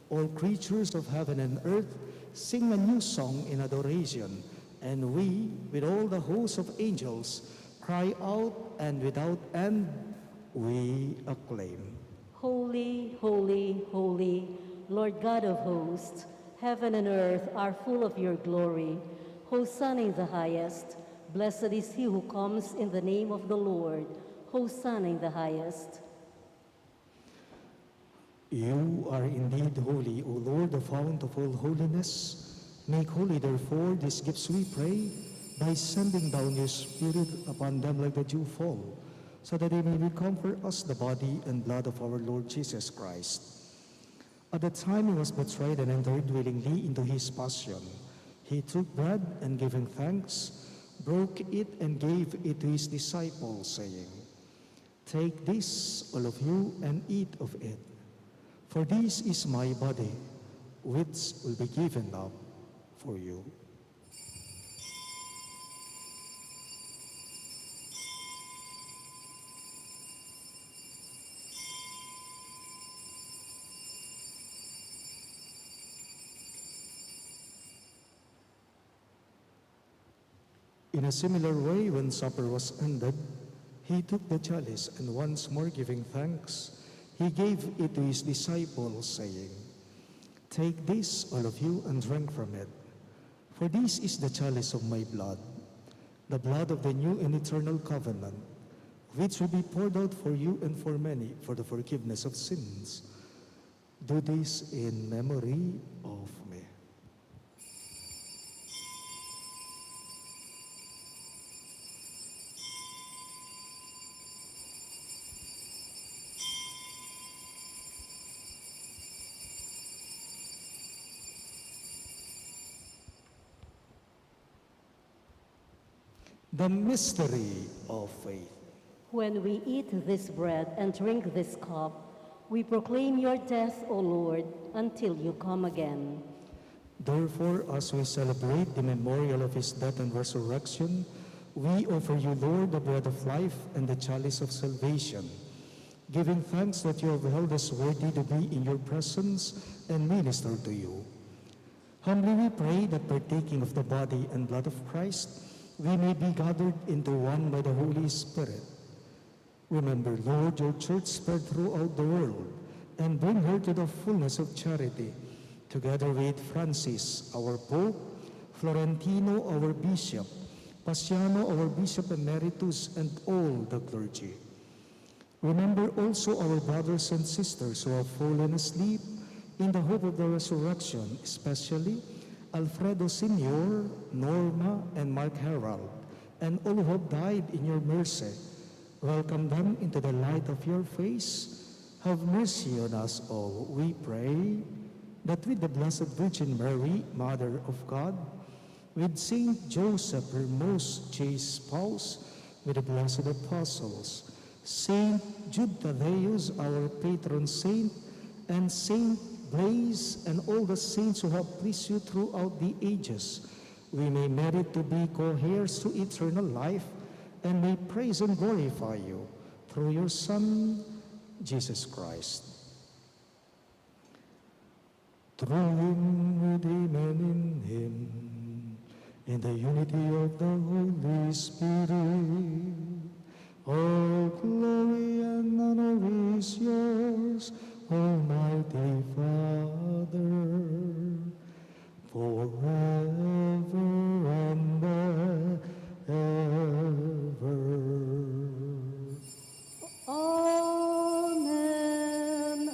[SPEAKER 3] all creatures of heaven and earth sing a new song in adoration. And we, with all the hosts of angels, cry out, and without end we acclaim.
[SPEAKER 1] Holy, holy, holy, Lord God of hosts, heaven and earth are full of your glory. Hosanna in the highest. Blessed is he who comes in the name of the Lord. Hosanna in the highest.
[SPEAKER 3] You are indeed holy, O Lord, the fount of all holiness. Make holy, therefore, these gifts, we pray, by sending down your Spirit upon them like the dew fall, so that they may become for us the body and blood of our Lord Jesus Christ. At the time he was betrayed and entered willingly into his passion, he took bread and giving thanks, broke it and gave it to his disciples, saying, "Take this, all of you, and eat of it. For this is my body, which will be given up for you." In a similar way, when supper was ended, he took the chalice and once more giving thanks, he gave it to his disciples, saying, "Take this, all of you, and drink from it. For this is the chalice of my blood, the blood of the new and eternal covenant, which will be poured out for you and for many for the forgiveness of sins. Do this in memory of me." The mystery of faith.
[SPEAKER 1] When we eat this bread and drink this cup, we proclaim your death, O Lord, until you come again.
[SPEAKER 3] Therefore, as we celebrate the memorial of his death and resurrection, we offer you, Lord, the bread of life and the chalice of salvation, giving thanks that you have held us worthy to be in your presence and minister to you. Humbly we pray that partaking of the body and blood of Christ, we may be gathered into one by the Holy Spirit. Remember, Lord, your church spread throughout the world, and bring her to the fullness of charity, together with Francis, our Pope, Florentino, our Bishop, Paciano, our Bishop Emeritus, and all the clergy. Remember also our brothers and sisters who have fallen asleep in the hope of the resurrection, especially Alfredo Sr., Norma, and Mark Harold, and all who have died in your mercy. Welcome them into the light of your face. Have mercy on us all, we pray, that with the Blessed Virgin Mary, Mother of God, with Saint Joseph, her most chaste spouse, with the blessed apostles, Saint Jude Thaddeus, our patron saint, and Saint Blaise, and all the saints who have pleased you throughout the ages, we may merit to be co-heirs to eternal life, and may praise and glorify you through your Son, Jesus Christ. Through him, with him, and in him, in the unity of the Holy Spirit, all glory and honor is yours, Almighty Father, forever and ever.
[SPEAKER 1] Amen,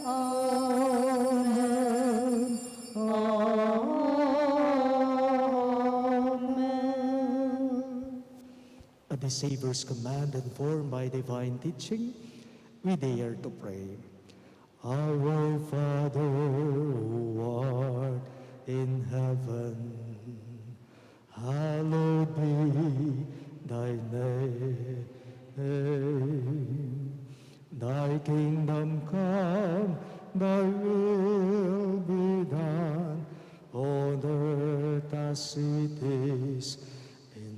[SPEAKER 1] amen, amen.
[SPEAKER 3] At the Savior's command, informed by divine teaching, we dare to pray. Our Father who art in heaven, hallowed be thy name. Thy kingdom come, thy will be done, on earth as it is in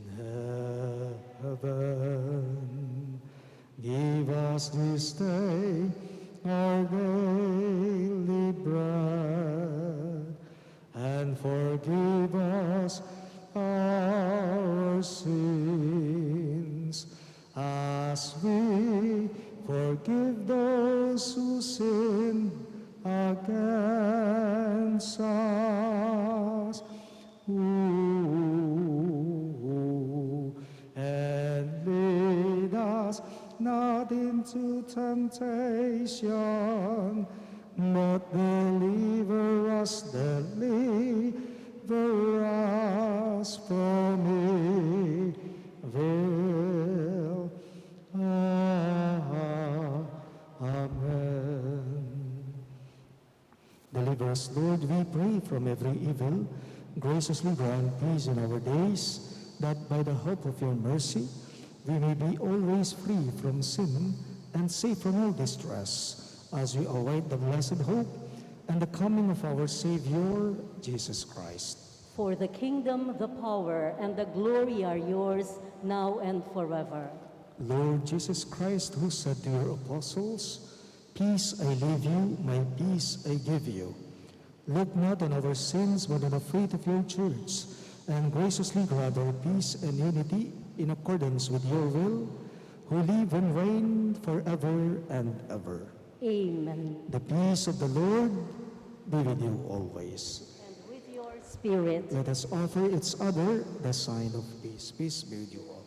[SPEAKER 3] heaven. Give us this day our daily bread, and forgive us our sins, as we forgive those who sin against us. And lead us not into temptation, but deliver us from evil. Amen. Deliver us, Lord, we pray, from every evil. Graciously grant peace in our days, that by the hope of your mercy, we may be always free from sin and safe from all distress, as we await the blessed hope and the coming of our Savior, Jesus Christ.
[SPEAKER 1] For the kingdom, the power, and the glory are yours, now and forever.
[SPEAKER 3] Lord Jesus Christ, who said to your apostles, "Peace I leave you, my peace I give you," look not on our sins, but on the faith of your church, and graciously grant our peace and unity in accordance with your will, who live and reign forever and ever.
[SPEAKER 1] Amen.
[SPEAKER 3] The peace of the Lord be with you always.
[SPEAKER 1] And with your spirit.
[SPEAKER 3] Let us offer each other the sign of peace. Peace be with you all.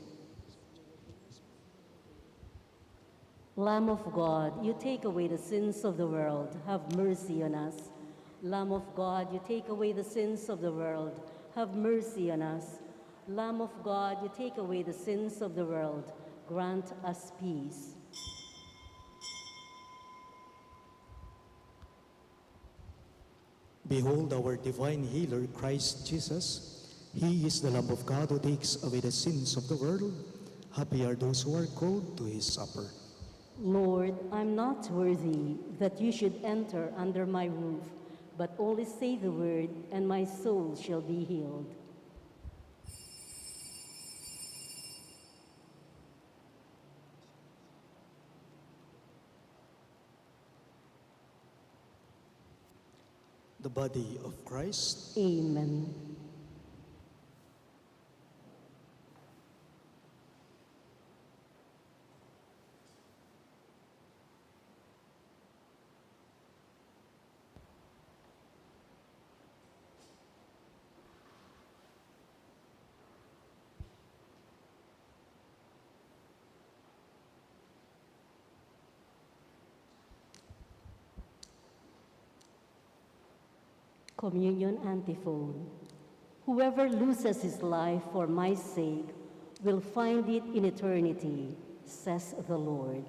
[SPEAKER 1] Lamb of God, you take away the sins of the world, have mercy on us. Lamb of God, you take away the sins of the world, have mercy on us. Lamb of God, you take away the sins of the world, grant us peace.
[SPEAKER 3] Behold our divine healer, Christ Jesus. He is the Lamb of God who takes away the sins of the world. Happy are those who are called to his supper.
[SPEAKER 1] Lord, I'm not worthy that you should enter under my roof, but only say the word, and my soul shall be healed.
[SPEAKER 3] The body of Christ.
[SPEAKER 1] Amen. Communion antiphon. Whoever loses his life for my sake will find it in eternity, says the Lord.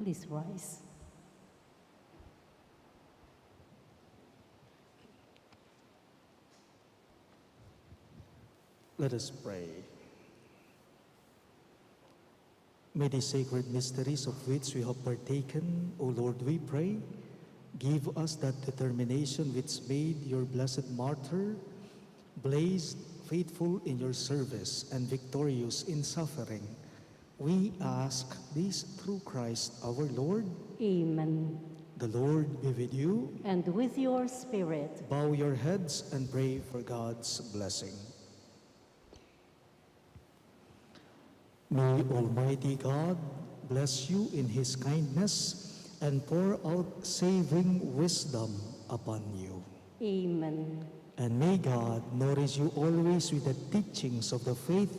[SPEAKER 1] Please rise.
[SPEAKER 3] Let us pray. May the sacred mysteries of which we have partaken, O Lord, we pray, give us that determination which made your blessed martyr blazed, faithful in your service and victorious in suffering. We ask this through Christ our Lord.
[SPEAKER 1] Amen.
[SPEAKER 3] The Lord be with you.
[SPEAKER 1] And with your spirit.
[SPEAKER 3] Bow your heads and pray for God's blessing. May Almighty God bless you in His kindness and pour out saving wisdom upon you.
[SPEAKER 1] Amen.
[SPEAKER 3] And may God nourish you always with the teachings of the faith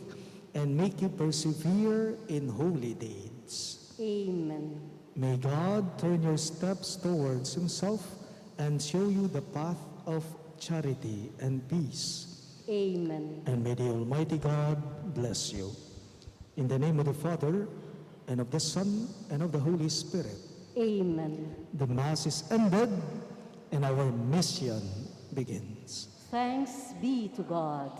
[SPEAKER 3] and make you persevere in holy deeds.
[SPEAKER 1] Amen.
[SPEAKER 3] May God turn your steps towards Himself and show you the path of charity and peace.
[SPEAKER 1] Amen.
[SPEAKER 3] And may the Almighty God bless you. In the name of the Father, and of the Son, and of the Holy Spirit.
[SPEAKER 1] Amen.
[SPEAKER 3] The Mass is ended, and our mission begins.
[SPEAKER 1] Thanks be to God.